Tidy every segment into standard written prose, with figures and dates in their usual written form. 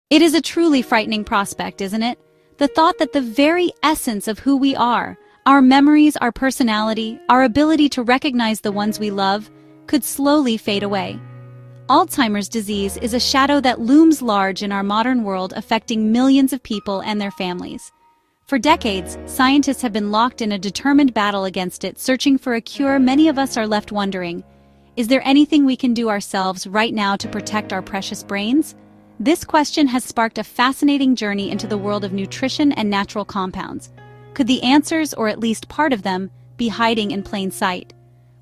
It is a truly frightening prospect, isn't it? The thought that the very essence of who we are, our memories, our personality, our ability to recognize the ones we love, could slowly fade away. Alzheimer's disease is a shadow that looms large in our modern world, affecting millions of people and their families. For decades, scientists have been locked in a determined battle against it, searching for a cure. Many of us are left wondering, is there anything we can do ourselves right now to protect our precious brains? This question has sparked a fascinating journey into the world of nutrition and natural compounds. Could the answers, or at least part of them, be hiding in plain sight?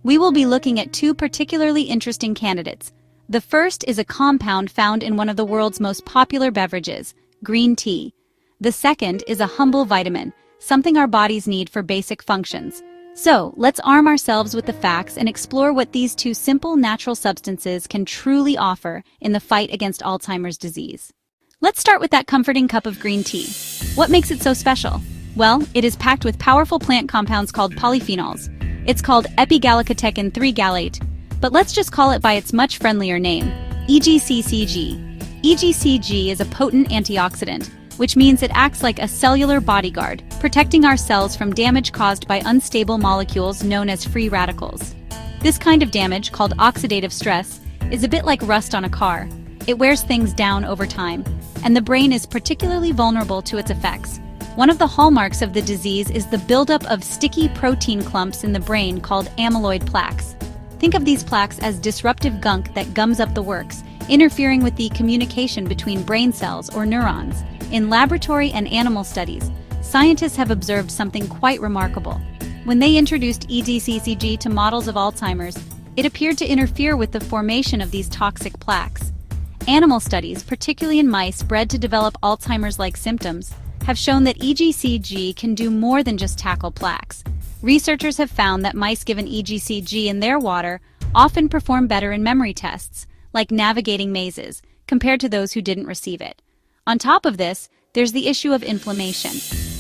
We will be looking at two particularly interesting candidates. The first is a compound found in one of the world's most popular beverages, green tea. The second is a humble vitamin, something our bodies need for basic functions. So, let's arm ourselves with the facts and explore what these two simple natural substances can truly offer in the fight against Alzheimer's disease. Let's start with that comforting cup of green tea. What makes it so special? Well, it is packed with powerful plant compounds called polyphenols. It's called epigallocatechin 3-gallate, but let's just call it by its much friendlier name, EGCG. EGCG is a potent antioxidant, which means it acts like a cellular bodyguard, protecting our cells from damage caused by unstable molecules known as free radicals. This kind of damage, called oxidative stress, is a bit like rust on a car. It wears things down over time, and the brain is particularly vulnerable to its effects. One of the hallmarks of the disease is the buildup of sticky protein clumps in the brain called amyloid plaques. Think of these plaques as disruptive gunk that gums up the works, interfering with the communication between brain cells or neurons. In laboratory and animal studies, scientists have observed something quite remarkable. When they introduced EGCG to models of Alzheimer's, it appeared to interfere with the formation of these toxic plaques. Animal studies, particularly in mice bred to develop Alzheimer's-like symptoms, have shown that EGCG can do more than just tackle plaques. Researchers have found that mice given EGCG in their water often perform better in memory tests, like navigating mazes, compared to those who didn't receive it. On top of this, there's the issue of inflammation.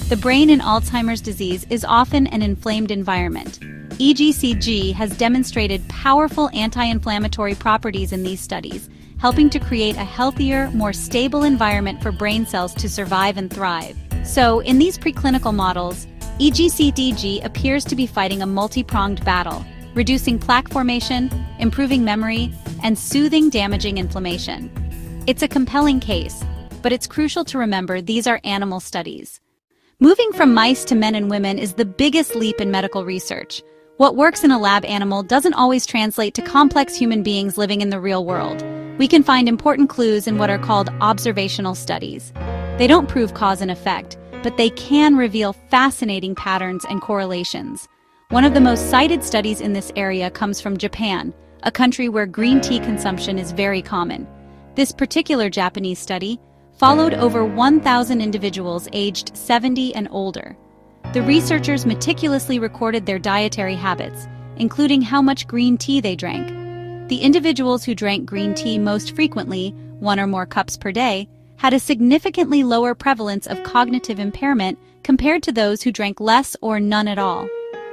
The brain in Alzheimer's disease is often an inflamed environment. EGCG has demonstrated powerful anti-inflammatory properties in these studies, helping to create a healthier, more stable environment for brain cells to survive and thrive. So, in these preclinical models, EGCG appears to be fighting a multi-pronged battle, reducing plaque formation, improving memory, and soothing damaging inflammation. It's a compelling case, but it's crucial to remember these are animal studies. Moving from mice to men and women is the biggest leap in medical research. What works in a lab animal doesn't always translate to complex human beings living in the real world. We can find important clues in what are called observational studies. They don't prove cause and effect, but they can reveal fascinating patterns and correlations. One of the most cited studies in this area comes from Japan, a country where green tea consumption is very common. This particular Japanese study followed over 1,000 individuals aged 70 and older. The researchers meticulously recorded their dietary habits, including how much green tea they drank. The individuals who drank green tea most frequently, 1 or more cups per day, had a significantly lower prevalence of cognitive impairment compared to those who drank less or none at all.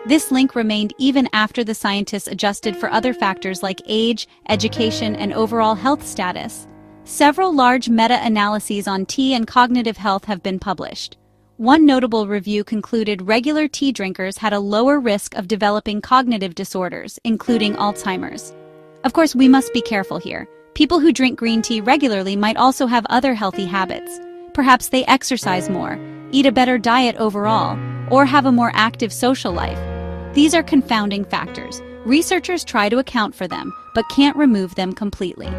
This link remained even after the scientists adjusted for other factors like age, education, and overall health status. Several large meta-analyses on tea and cognitive health have been published. One notable review concluded regular tea drinkers had a lower risk of developing cognitive disorders, including Alzheimer's. Of course, we must be careful here. People who drink green tea regularly might also have other healthy habits. Perhaps they exercise more, eat a better diet overall, or have a more active social life. These are confounding factors. Researchers try to account for them, but can't remove them completely.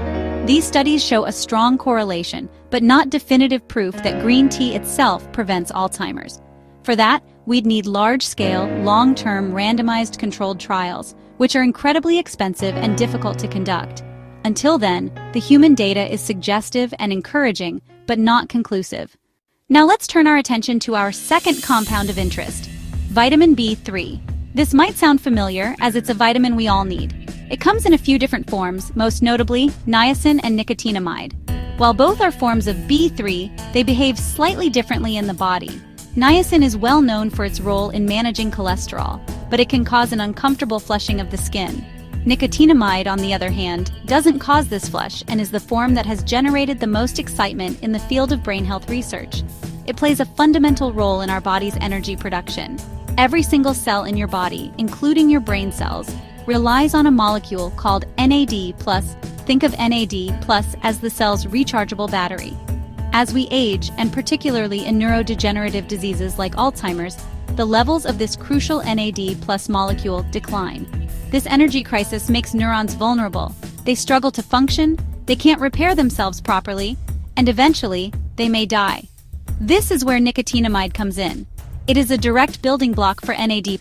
These studies show a strong correlation, but not definitive proof that green tea itself prevents Alzheimer's. For that, we'd need large-scale, long-term, randomized controlled trials, which are incredibly expensive and difficult to conduct. Until then, the human data is suggestive and encouraging, but not conclusive. Now let's turn our attention to our second compound of interest, vitamin B3. This might sound familiar, as it's a vitamin we all need. It comes in a few different forms, most notably niacin and nicotinamide. While both are forms of B3, they behave slightly differently in the body. Niacin is well known for its role in managing cholesterol, but it can cause an uncomfortable flushing of the skin. Nicotinamide, on the other hand, doesn't cause this flush and is the form that has generated the most excitement in the field of brain health research. It plays a fundamental role in our body's energy production. Every single cell in your body, including your brain cells, relies on a molecule called NAD+. Think of NAD+ as the cell's rechargeable battery. As we age, and particularly in neurodegenerative diseases like Alzheimer's, the levels of this crucial NAD+ molecule decline. This energy crisis makes neurons vulnerable. They struggle to function, they can't repair themselves properly, and eventually, they may die. This is where nicotinamide comes in. It is a direct building block for NAD+.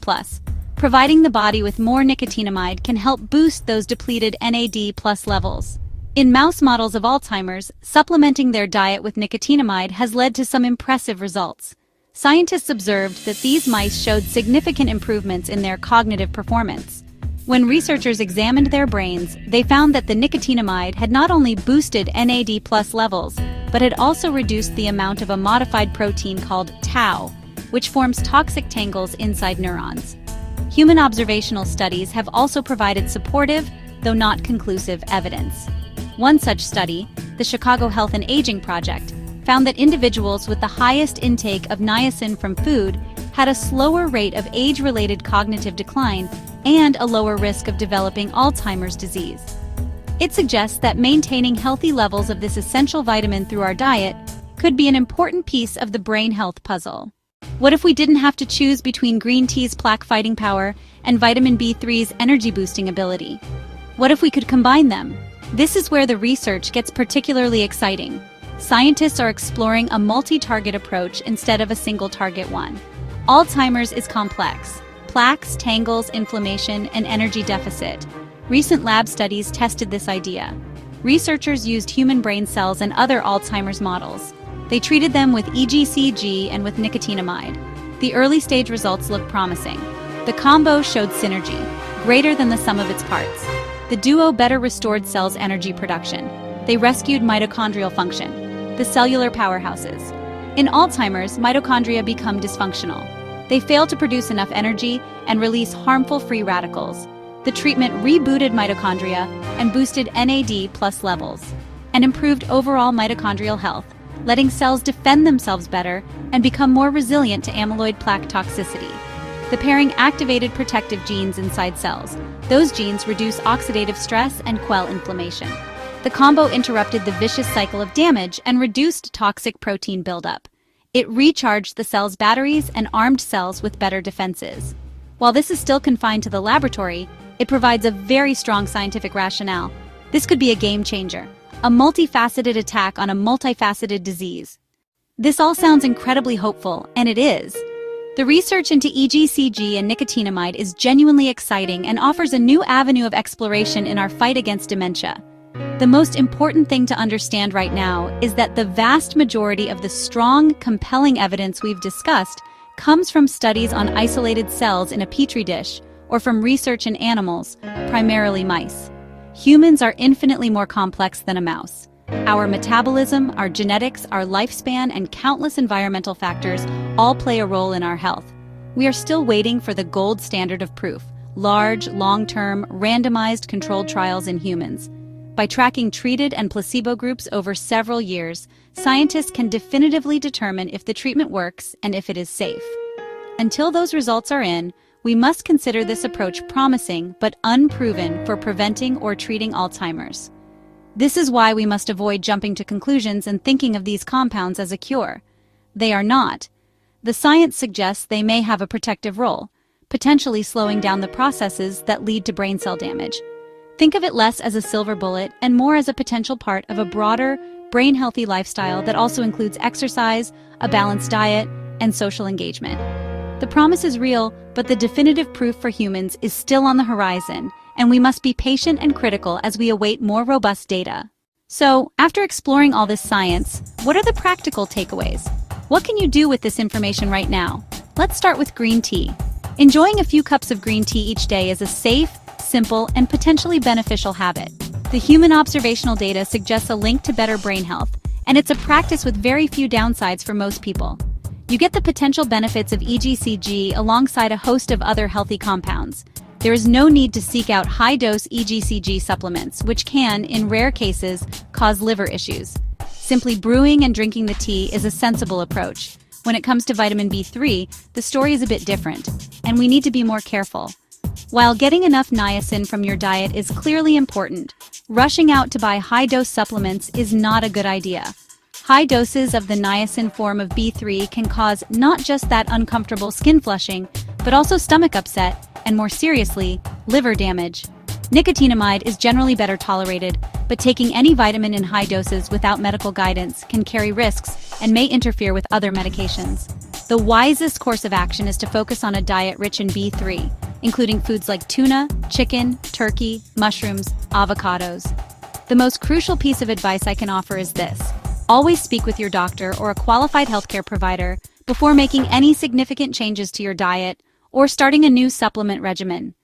Providing the body with more nicotinamide can help boost those depleted NAD+ levels. In mouse models of Alzheimer's, supplementing their diet with nicotinamide has led to some impressive results. Scientists observed that these mice showed significant improvements in their cognitive performance. When researchers examined their brains, they found that the nicotinamide had not only boosted NAD+ levels, but had also reduced the amount of a modified protein called tau, which forms toxic tangles inside neurons. Human observational studies have also provided supportive, though not conclusive, evidence. One such study, the Chicago Health and Aging Project, found that individuals with the highest intake of niacin from food had a slower rate of age-related cognitive decline and a lower risk of developing Alzheimer's disease. It suggests that maintaining healthy levels of this essential vitamin through our diet could be an important piece of the brain health puzzle. What if we didn't have to choose between green tea's plaque-fighting power and vitamin B3's energy-boosting ability? What if we could combine them? This is where the research gets particularly exciting. Scientists are exploring a multi-target approach instead of a single-target one. Alzheimer's is complex. Plaques, tangles, inflammation, and energy deficit. Recent lab studies tested this idea. Researchers used human brain cells and other Alzheimer's models. They treated them with EGCG and with nicotinamide. The early-stage results looked promising. The combo showed synergy, greater than the sum of its parts. The duo better restored cells' energy production. They rescued mitochondrial function, the cellular powerhouses. In Alzheimer's, mitochondria become dysfunctional. They fail to produce enough energy and release harmful free radicals. The treatment rebooted mitochondria and boosted NAD+ levels, and improved overall mitochondrial health, letting cells defend themselves better and become more resilient to amyloid plaque toxicity. The pairing activated protective genes inside cells. Those genes reduce oxidative stress and quell inflammation. The combo interrupted the vicious cycle of damage and reduced toxic protein buildup. It recharged the cell's batteries and armed cells with better defenses. While this is still confined to the laboratory, it provides a very strong scientific rationale. This could be a game changer, a multifaceted attack on a multifaceted disease. This all sounds incredibly hopeful, and it is. The research into EGCG and nicotinamide is genuinely exciting and offers a new avenue of exploration in our fight against dementia. The most important thing to understand right now is that the vast majority of the strong, compelling evidence we've discussed comes from studies on isolated cells in a petri dish or from research in animals, primarily mice. Humans are infinitely more complex than a mouse. Our metabolism, our genetics, our lifespan, and countless environmental factors all play a role in our health. We are still waiting for the gold standard of proof: large, long-term, randomized controlled trials in humans. By tracking treated and placebo groups over several years, scientists can definitively determine if the treatment works and if it is safe. Until those results are in, we must consider this approach promising but unproven for preventing or treating Alzheimer's. This is why we must avoid jumping to conclusions and thinking of these compounds as a cure. They are not. The science suggests they may have a protective role, potentially slowing down the processes that lead to brain cell damage. Think of it less as a silver bullet and more as a potential part of a broader, brain-healthy lifestyle that also includes exercise, a balanced diet, and social engagement. The promise is real, but the definitive proof for humans is still on the horizon, and we must be patient and critical as we await more robust data. So, after exploring all this science, what are the practical takeaways? What can you do with this information right now? Let's start with green tea. Enjoying a few cups of green tea each day is a safe, simple, and potentially beneficial habit. The human observational data suggests a link to better brain health, and it's a practice with very few downsides for most people. You get the potential benefits of EGCG alongside a host of other healthy compounds. There is no need to seek out high-dose EGCG supplements, which can, in rare cases, cause liver issues. Simply brewing and drinking the tea is a sensible approach. When it comes to vitamin B3, the story is a bit different, and we need to be more careful. While getting enough niacin from your diet is clearly important, rushing out to buy high-dose supplements is not a good idea. High doses of the niacin form of B3 can cause not just that uncomfortable skin flushing, but also stomach upset, and more seriously, liver damage. Nicotinamide is generally better tolerated, but taking any vitamin in high doses without medical guidance can carry risks and may interfere with other medications. The wisest course of action is to focus on a diet rich in B3, including foods like tuna, chicken, turkey, mushrooms, avocados. The most crucial piece of advice I can offer is this: always speak with your doctor or a qualified healthcare provider before making any significant changes to your diet or starting a new supplement regimen.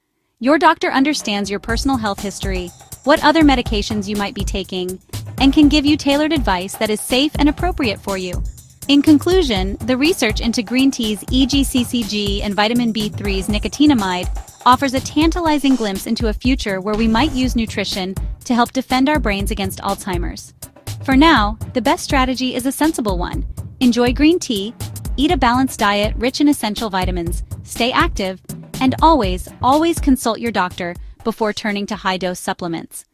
Your doctor understands your personal health history, what other medications you might be taking, and can give you tailored advice that is safe and appropriate for you. In conclusion, the research into green tea's EGCG and vitamin B3's nicotinamide offers a tantalizing glimpse into a future where we might use nutrition to help defend our brains against Alzheimer's. For now, the best strategy is a sensible one. Enjoy green tea, eat a balanced diet rich in essential vitamins, stay active, and always consult your doctor before turning to high-dose supplements.